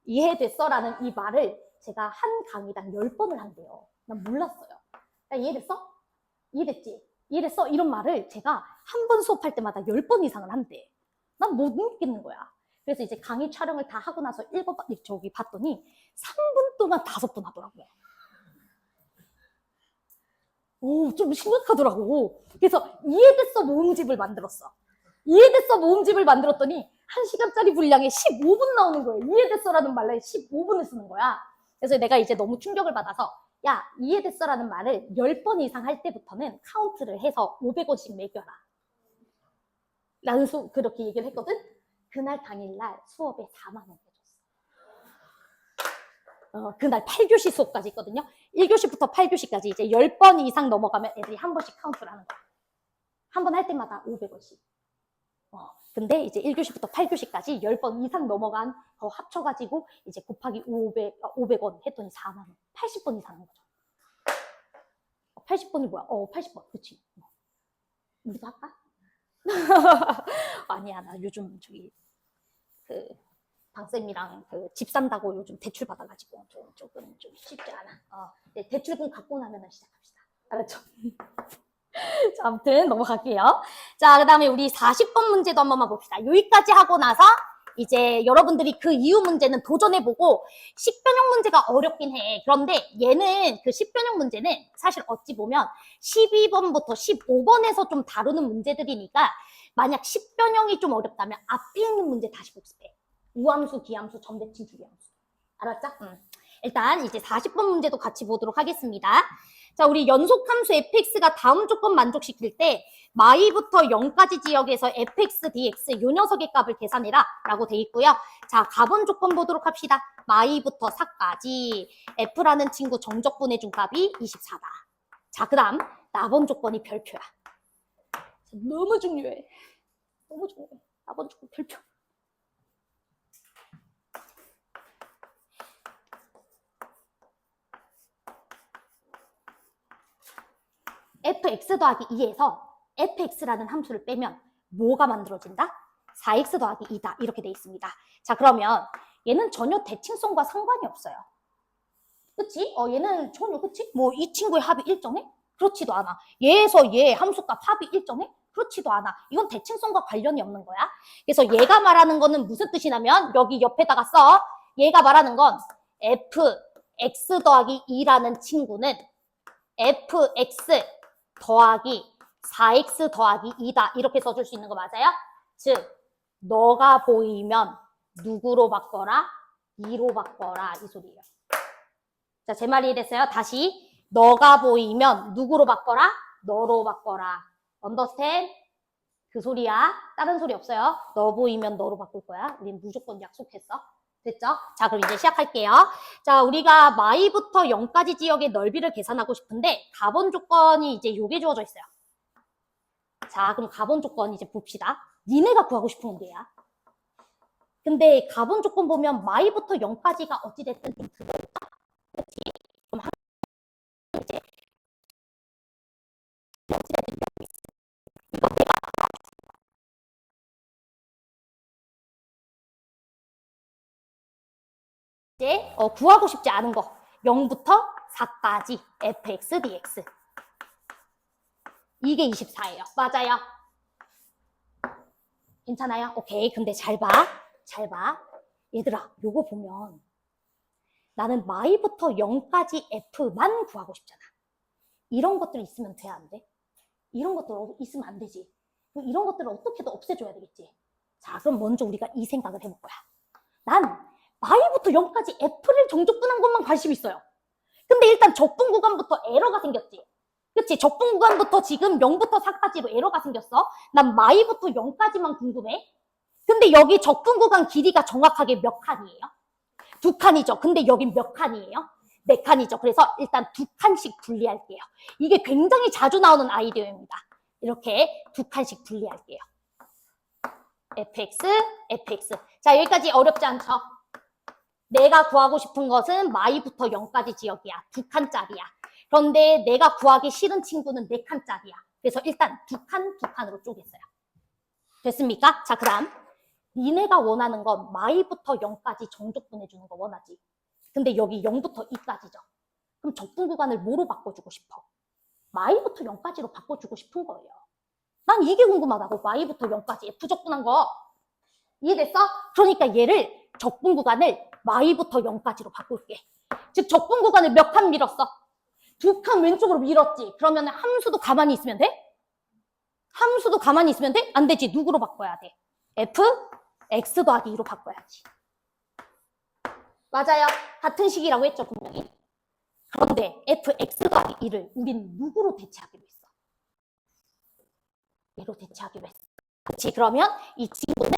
이해됐어? 라는 이 말을 제가 한 강의당 10번을 한대요. 난 몰랐어요. 야, 이해됐어? 이해됐지? 이해됐어? 이런 말을 제가 한 번 수업할 때마다 10번 이상을 한대. 난 못 믿겠는 거야. 그래서 이제 강의 촬영을 다 하고 나서 저기 봤더니 3분 동안 5번 하더라고요. 좀 심각하더라고. 그래서 이해됐어 모음집을 만들었어. 이해됐어 모음집을 만들었더니 1시간짜리 분량에 15분 나오는 거예요. 이해됐어라는 말에 15분을 쓰는 거야. 그래서 내가 이제 너무 충격을 받아서 야, 이해됐어라는 말을 10번 이상 할 때부터는 카운트를 해서 500원씩 매겨라. 라는 그렇게 얘기를 했거든. 그날 당일날 수업에 4만 원 내줬어. 그날 8교시 수업까지 있거든요. 1교시부터 8교시까지 이제 10번 이상 넘어가면 애들이 한 번씩 카운트를 하는 거야. 한 번 할 때마다 500원씩. 근데 이제 1교시부터 8교시까지 10번 이상 넘어간 거 합쳐가지고 이제 곱하기 500원 했더니 4만 원. 80번 이상 한 거죠. 80번이 뭐야? 80번. 그치? 우리도 할까? 아니야, 나 요즘 저기 방쌤이랑 집 산다고 요즘 대출 받아가지고 조금 좀 쉽지 않아. 네, 대출금 갖고 나면 시작합시다. 알았죠? 자, 아무튼 넘어갈게요. 자, 그 다음에 우리 40번 문제도 한 번만 봅시다. 여기까지 하고 나서 이제 여러분들이 그 이후 문제는 도전해보고 10변형 문제가 어렵긴 해. 그런데 얘는 그 10변형 문제는 사실 어찌 보면 12번부터 15번에서 좀 다루는 문제들이니까 만약 10변형이 좀 어렵다면 앞에 있는 문제 다시 복습해. 우함수, 기함수, 점대칭, 주기함수. 알았죠? 일단 이제 40번 문제도 같이 보도록 하겠습니다. 자, 우리 연속함수 fx가 다음 조건 만족시킬 때 마이부터 0까지 지역에서 fx, dx 요 녀석의 값을 계산해라 라고 돼 있고요. 자, 가번 조건 보도록 합시다. 마이부터 4까지 f라는 친구 정적분해 준 값이 24다. 자, 그 다음 나번 조건이 별표야. 너무 중요해. 너무 중요해. 나번 조건 별표. fx 더하기 2에서 fx라는 함수를 빼면 뭐가 만들어진다? 4x 더하기 2다. 이렇게 돼 있습니다. 자, 그러면 얘는 전혀 대칭성과 상관이 없어요. 그치? 얘는 전혀, 그치? 뭐 이 친구의 합이 일정해? 그렇지도 않아. 얘에서 얘 함수값 합이 일정해? 그렇지도 않아. 이건 대칭성과 관련이 없는 거야. 그래서 얘가 말하는 거는 무슨 뜻이냐면 여기 옆에다가 써. 얘가 말하는 건 fx 더하기 2라는 친구는 fx 더하기 4x 더하기 2다. 이렇게 써줄 수 있는 거 맞아요? 즉, 너가 보이면 누구로 바꿔라? 2로 바꿔라. 이 소리예요. 자, 제 말이 됐어요? 다시. 너가 보이면 누구로 바꿔라? 너로 바꿔라. 언더스탠? 그 소리야. 다른 소리 없어요. 너 보이면 너로 바꿀 거야. 우린 무조건 약속했어. 됐죠? 자, 그럼 이제 시작할게요. 자, 우리가 마이부터 0까지 지역의 넓이를 계산하고 싶은데 가본 조건이 이제 요게 주어져 있어요. 자, 그럼 가본 조건 이제 봅시다. 니네가 구하고 싶은 문제야. 근데 가본 조건 보면 마이부터 0까지가 어찌됐든 좀 들어있다. 그렇지? 그럼 이제 어찌됐든 이거 내가 이제 구하고 싶지 않은 거 0부터 4까지 fx, dx 이게 24예요. 맞아요. 괜찮아요? 오케이. 근데 잘 봐. 잘 봐. 얘들아, 요거 보면 나는 마이부터 0까지 f만 구하고 싶잖아. 이런 것들 있으면 돼, 안 돼? 이런 것들 있으면 안 되지. 이런 것들을 어떻게든 없애줘야 되겠지. 자, 그럼 먼저 우리가 이 생각을 해볼 거야. 난 마이부터 0까지 f를 정적분한 것만 관심 있어요. 근데 일단 적분 구간부터 에러가 생겼지. 그치? 적분 구간부터 지금 0부터 4까지로 에러가 생겼어. 난 마이부터 0까지만 궁금해. 근데 여기 적분 구간 길이가 정확하게 몇 칸이에요? 2칸이죠. 근데 여긴 몇 칸이에요? 4칸이죠. 그래서 일단 2칸씩 분리할게요. 이게 굉장히 자주 나오는 아이디어입니다. 이렇게 2칸씩 분리할게요. fx, fx. 자, 여기까지 어렵지 않죠? 내가 구하고 싶은 것은 마이부터 0까지 지역이야. 2칸짜리야. 그런데 내가 구하기 싫은 친구는 4칸짜리야. 그래서 일단 2칸, 2칸으로 쪼갰어요. 됐습니까? 자, 그 다음. 니네가 원하는 건 마이부터 0까지 정적분 해주는 거 원하지. 근데 여기 0부터 2까지죠. 그럼 적분 구간을 뭐로 바꿔주고 싶어? 마이부터 0까지로 바꿔주고 싶은 거예요. 난 이게 궁금하다고. 마이부터 0까지 F적분한 거. 이해됐어? 그러니까 얘를 적분 구간을 마이부터 0까지로 바꿀게. 즉 적분 구간을 몇 칸 밀었어? 2칸 왼쪽으로 밀었지. 그러면 함수도 가만히 있으면 돼? 함수도 가만히 있으면 돼? 안 되지. 누구로 바꿔야 돼? F, X 더하기 2로 바꿔야지. 맞아요. 같은 식이라고 했죠, 분명히. 그런데 F, X 더하기 2를 우린 누구로 대체하기로 했어? 얘로 대체하기로 했어. 그치? 그러면 이 친구는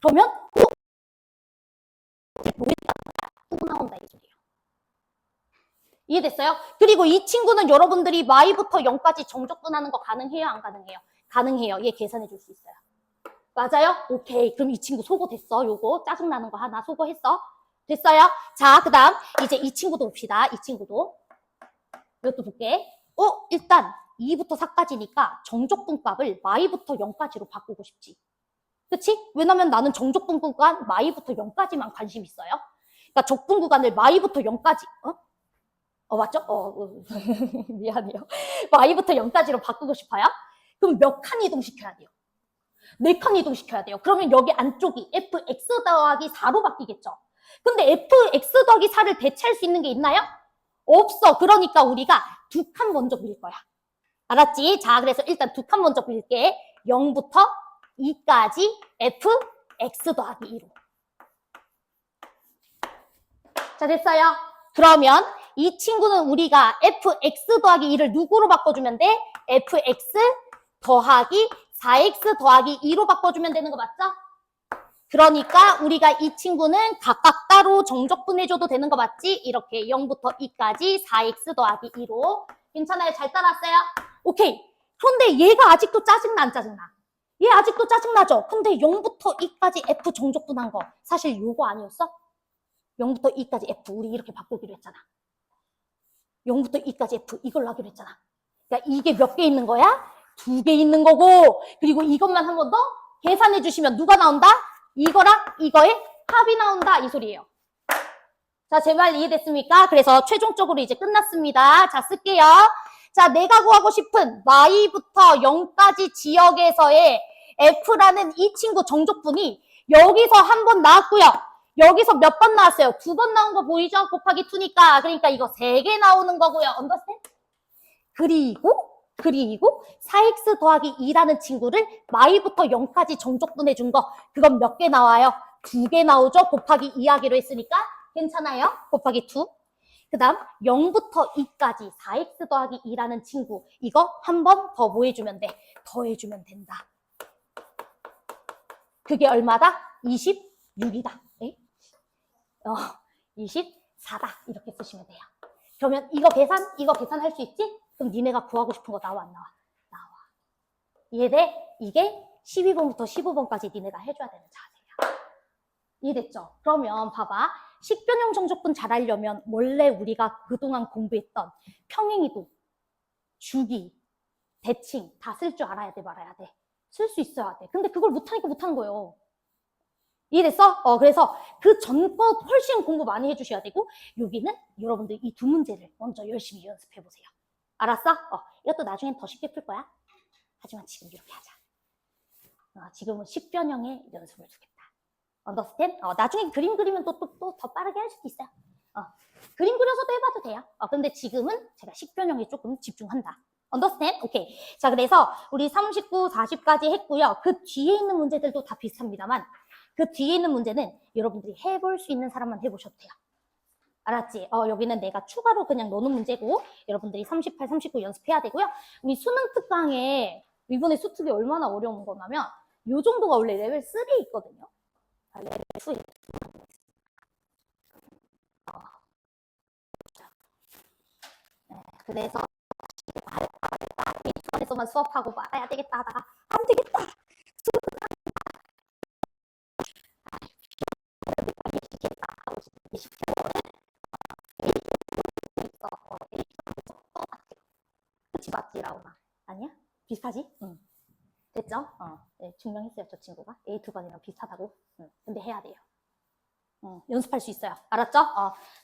그러면 또 나온다 이 소리예요. 이해됐어요? 그리고 이 친구는 여러분들이 마이부터 0까지 정적분하는 거 가능해요? 안 가능해요? 가능해요. 얘 계산해 줄 수 있어요. 맞아요? 오케이. 그럼 이 친구 소거됐어. 요거 짜증나는 거 하나 소거했어. 됐어요? 자, 그 다음 이제 이 친구도 봅시다. 이 친구도. 이것도 볼게. 일단 2부터 4까지니까 정적분값을 마이부터 0까지로 바꾸고 싶지. 그치? 왜냐면 나는 정적분 구간 마이부터 0까지만 관심 있어요. 그러니까 적분 구간을 마이부터 0까지 맞죠? 미안해요. y부터 0까지로 바꾸고 싶어요? 그럼 몇 칸 이동시켜야 돼요? 4칸 이동시켜야 돼요. 그러면 여기 안쪽이 fx 더하기 4로 바뀌겠죠? 근데 fx 더하기 4를 대체할 수 있는 게 있나요? 없어. 그러니까 우리가 2칸 먼저 그릴 거야. 알았지? 자, 그래서 일단 2칸 먼저 그릴게. 0부터 2까지 fx 더하기 2로. 자, 됐어요? 그러면 이 친구는 우리가 fx 더하기 2를 누구로 바꿔주면 돼? fx 더하기 4x 더하기 2로 바꿔주면 되는 거 맞죠? 그러니까 우리가 이 친구는 각각 따로 정적분해줘도 되는 거 맞지? 이렇게 0부터 2까지 4x 더하기 2로. 괜찮아요? 잘 따라왔어요? 오케이. 그런데 얘가 아직도 짜증나 안 짜증나? 얘 아직도 짜증나죠? 근데 0부터 2까지 f 정적분한 거 사실 요거 아니었어? 0부터 2까지 f 우리 이렇게 바꾸기로 했잖아. 0부터 2까지 f 이걸로 하기로 했잖아. 그러니까 이게 몇 개 있는 거야? 2개 있는 거고, 그리고 이것만 한 번 더 계산해 주시면 누가 나온다? 이거랑 이거의 합이 나온다 이 소리예요. 자, 제 말 이해됐습니까? 그래서 최종적으로 이제 끝났습니다. 자, 쓸게요. 자, 내가 구하고 싶은 y부터 0까지 지역에서의 f라는 이 친구 정족분이 여기서 한 번 나왔고요. 여기서 몇 번 나왔어요? 2번 나온 거 보이죠? 곱하기 2니까. 그러니까 이거 3개 나오는 거고요. 언더스탠? 그리고 4x 더하기 2라는 친구를 y부터 0까지 정족분해 준 거. 그건 몇 개 나와요? 2개 나오죠? 곱하기 2 하기로 했으니까. 괜찮아요? 곱하기 2. 그 다음 0부터 2까지 4x 더하기 2라는 친구. 이거 한 번 더 뭐 해주면 돼? 더해주면 된다. 그게 얼마다? 26이다. 네? 24다. 이렇게 쓰시면 돼요. 그러면 이거 계산할 수 있지? 그럼 니네가 구하고 싶은 거 나와 안 나와? 나와. 이해돼? 이게 12번부터 15번까지 니네가 해줘야 되는 자세야. 이해됐죠? 그러면 봐봐. 식변형 정적분 잘 하려면 원래 우리가 그동안 공부했던 평행이동, 주기, 대칭 다 쓸 줄 알아야 돼 말아야 돼? 쓸 수 있어야 돼. 근데 그걸 못하니까 못한 거예요. 이해됐어? 그래서 그 전 거 훨씬 공부 많이 해주셔야 되고 여기는 여러분들 이 2문제를 먼저 열심히 연습해보세요. 알았어? 이것도 나중엔 더 쉽게 풀 거야. 하지만 지금 이렇게 하자. 지금은 식변형의 연습을 주겠다. 언더스탠? 나중에 그림 그리면 또 더 빠르게 할 수도 있어요. 그림 그려서도 해봐도 돼요. 근데 지금은 제가 식변형에 조금 집중한다. 언더스탠? 오케이. 자, 그래서 우리 39, 40까지 했고요. 그 뒤에 있는 문제들도 다 비슷합니다만 그 뒤에 있는 문제는 여러분들이 해볼 수 있는 사람만 해보셔도 돼요. 알았지? 여기는 내가 추가로 그냥 넣는 문제고 여러분들이 38, 39 연습해야 되고요. 우리 수능 특강에 이번에 수특이 얼마나 어려운 거냐면 요 정도가 원래 레벨 3에 있거든요. 레벨 2에 그래서 이번에서만 수업하고 말아야 되겠다 하다가 안 되겠다. 그치 맞지 라오나? 아니야? 비슷하지? 응. 됐죠? 네, 증명했어요 저 친구가 A2번이랑 비슷하다고. 근데 해야 돼요. 연습할 수 있어요. 알았죠?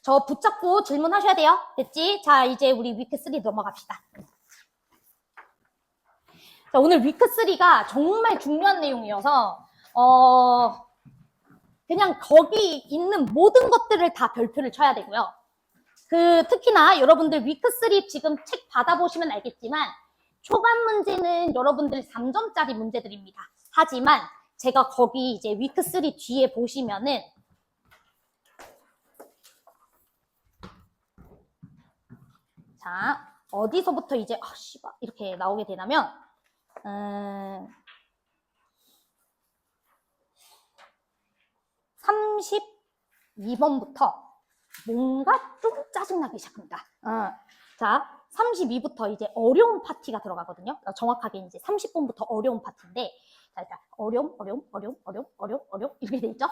저 붙잡고 질문하셔야 돼요. 됐지? 자, 이제 우리 위크 3 넘어갑시다. 자, 오늘 위크 3가 정말 중요한 내용이어서 그냥 거기 있는 모든 것들을 다 별표를 쳐야 되고요. 특히나 여러분들 위크 3 지금 책 받아보시면 알겠지만 초반 문제는 여러분들 3점짜리 문제들입니다. 하지만 제가 거기 이제 위크 3 뒤에 보시면은 자, 어디서부터 이제 이렇게 나오게 되냐면 32번부터 뭔가 좀 짜증나기 시작합니다. 자, 32부터 이제 어려운 파티가 들어가거든요. 정확하게 이제 30분부터 어려운 파티인데, 자, 일단 어려움 이렇게 돼 있죠.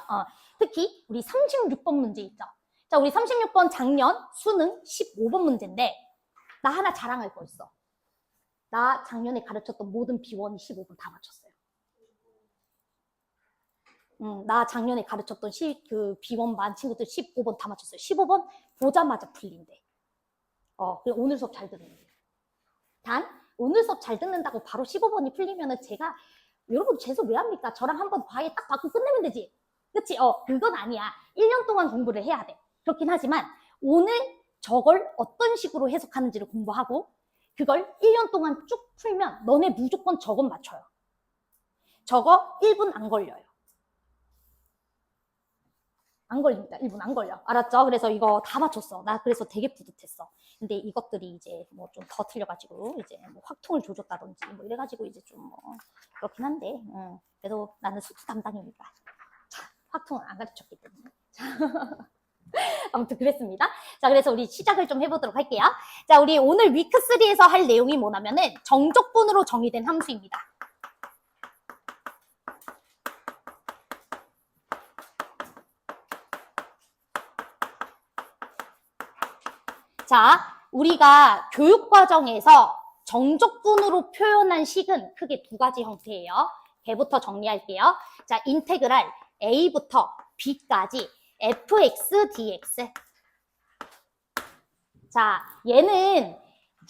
특히 우리 36번 문제 있죠. 자, 우리 36번 작년 수능 15번 문제인데, 나 하나 자랑할 거 있어. 나 작년에 가르쳤던 모든 B1이 15번 다 맞췄어요. 나 작년에 가르쳤던 그 B1 반 친구들 15번 다 맞췄어요. 15번 보자마자 풀린대. 그냥 오늘 수업 잘 듣는 거예요. 단 오늘 수업 잘 듣는다고 바로 15번이 풀리면은 제가 여러분 재수 왜 합니까? 저랑 한번 과외 딱 받고 끝내면 되지. 그치? 그건 아니야. 1년 동안 공부를 해야 돼. 그렇긴 하지만 오늘 저걸 어떤 식으로 해석하는지를 공부하고 그걸 1년 동안 쭉 풀면 너네 무조건 저건 맞춰요. 저거 1분 안 걸려요. 안 걸립니다. 1분 안 걸려. 알았죠? 그래서 이거 다 맞췄어. 나 그래서 되게 뿌듯했어. 근데 이것들이 이제 뭐 좀 더 틀려가지고 이제 뭐 확통을 조졌다든지 뭐 이래가지고 이제 좀 뭐 그렇긴 한데 그래도 나는 수투 담당이니까 자, 확통은 안 가르쳤기 때문에 아무튼 그랬습니다. 자, 그래서 우리 시작을 좀 해보도록 할게요. 자, 우리 오늘 위크 3에서 할 내용이 뭐냐면은 정적분으로 정의된 함수입니다. 자, 우리가 교육과정에서 정적분으로 표현한 식은 크게 두 가지 형태예요. 걔부터 정리할게요. 자, 인테그랄 a부터 b까지 fx dx. 자, 얘는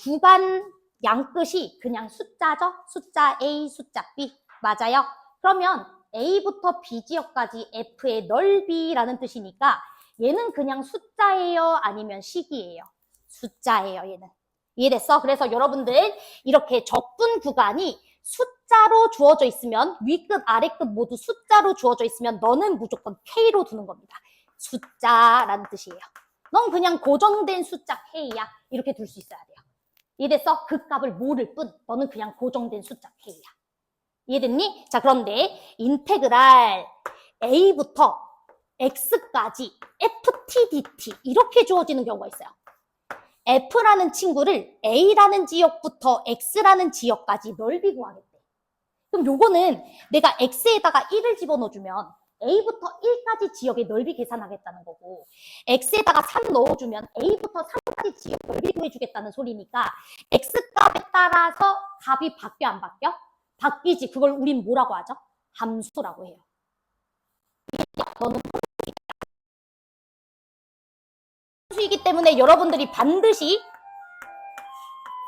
구간 양끝이 그냥 숫자죠? 숫자 a, 숫자 b. 맞아요? 그러면 a부터 b 지역까지 f의 넓이라는 뜻이니까 얘는 그냥 숫자예요? 아니면 식이에요? 숫자예요, 얘는. 이해됐어? 그래서 여러분들 이렇게 적분 구간이 숫자로 주어져 있으면 위끝, 아래끝 모두 숫자로 주어져 있으면 너는 무조건 K로 두는 겁니다. 숫자라는 뜻이에요. 넌 그냥 고정된 숫자 K야. 이렇게 둘 수 있어야 돼요. 이해됐어? 그 값을 모를 뿐 너는 그냥 고정된 숫자 K야. 이해됐니? 자, 그런데 인테그랄 A부터 X까지 FT, DT 이렇게 주어지는 경우가 있어요. F라는 친구를 A라는 지역부터 X라는 지역까지 넓이 구하겠대. 그럼 요거는 내가 X에다가 1을 집어넣어주면 A부터 1까지 지역의 넓이 계산하겠다는 거고 X에다가 3 넣어주면 A부터 3까지 지역 넓이 구해주겠다는 소리니까 X값에 따라서 값이 바뀌어 안 바뀌어? 바뀌지. 그걸 우린 뭐라고 하죠? 함수라고 해요. 너는 함수이기 때문에 여러분들이 반드시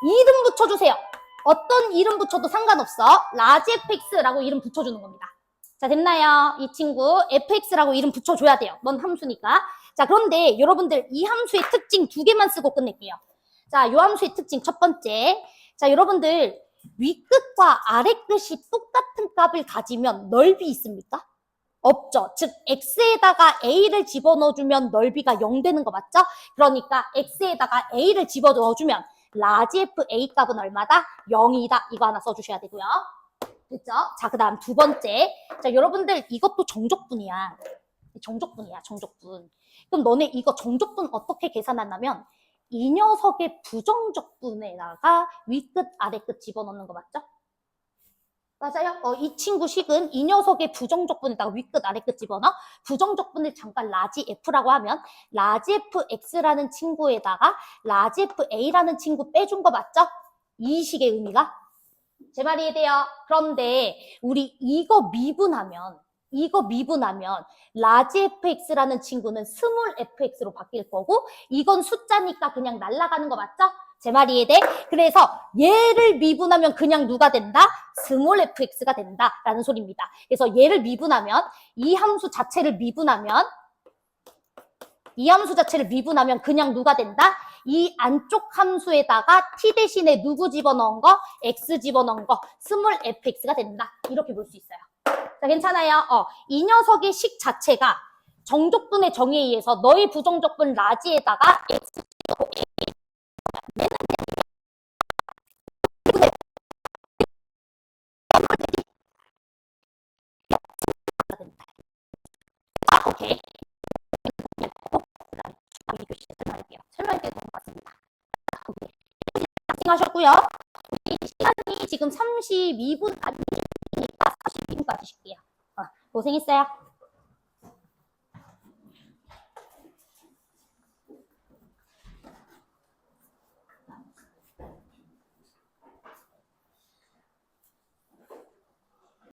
이름 붙여주세요. 어떤 이름 붙여도 상관없어. 라지 fx라고 이름 붙여주는 겁니다. 자, 됐나요? 이 친구 fx라고 이름 붙여줘야 돼요. 넌 함수니까. 자, 그런데 여러분들 이 함수의 특징 두 개만 쓰고 끝낼게요. 자, 요 함수의 특징 첫 번째. 자, 여러분들 위끝과 아래끝이 똑같은 값을 가지면 넓이 있습니까? 없죠. 즉 x에다가 a를 집어넣어주면 넓이가 0 되는 거 맞죠? 그러니까 x에다가 a를 집어넣어주면 라지 f a 값은 얼마다? 0이다. 이거 하나 써주셔야 되고요. 됐죠? 자, 그 다음 두 번째. 자, 여러분들 이것도 정적분이야. 정적분이야, 정적분. 그럼 너네 이거 정적분 어떻게 계산한다면 이 녀석의 부정적분에다가 위끝, 아래끝 집어넣는 거 맞죠? 맞아요. 이 친구 식은 이 녀석의 부정적분에다가 위끝, 아래끝 집어넣어. 부정적분을 잠깐 라지 F라고 하면 라지 FX라는 친구에다가 라지 FA라는 친구 빼준 거 맞죠? 이 식의 의미가? 제 말이 이해돼요? 그런데 우리 이거 미분하면 라지 fx라는 친구는 스몰 fx로 바뀔 거고 이건 숫자니까 그냥 날아가는 거 맞죠? 제 말이 이해돼? 그래서 얘를 미분하면 그냥 누가 된다? 스몰 fx가 된다라는 소리입니다. 그래서 얘를 미분하면 이 함수 자체를 미분하면 그냥 누가 된다? 이 안쪽 함수에다가 t 대신에 누구 집어넣은 거? x 집어넣은 거 스몰 fx가 된다. 이렇게 볼 수 있어요. 자, 괜찮아요? 이 녀석의 식 자체가 정적분의 정의에 의해서 너의 부정적분 라지에다가 x 집어넣고 얘는 오케이. 설명할게요. 넘어갔습니다. 하셨고요. 시간이 지금 32분 아니니까 42분까지 쉴게요. 고생했어요.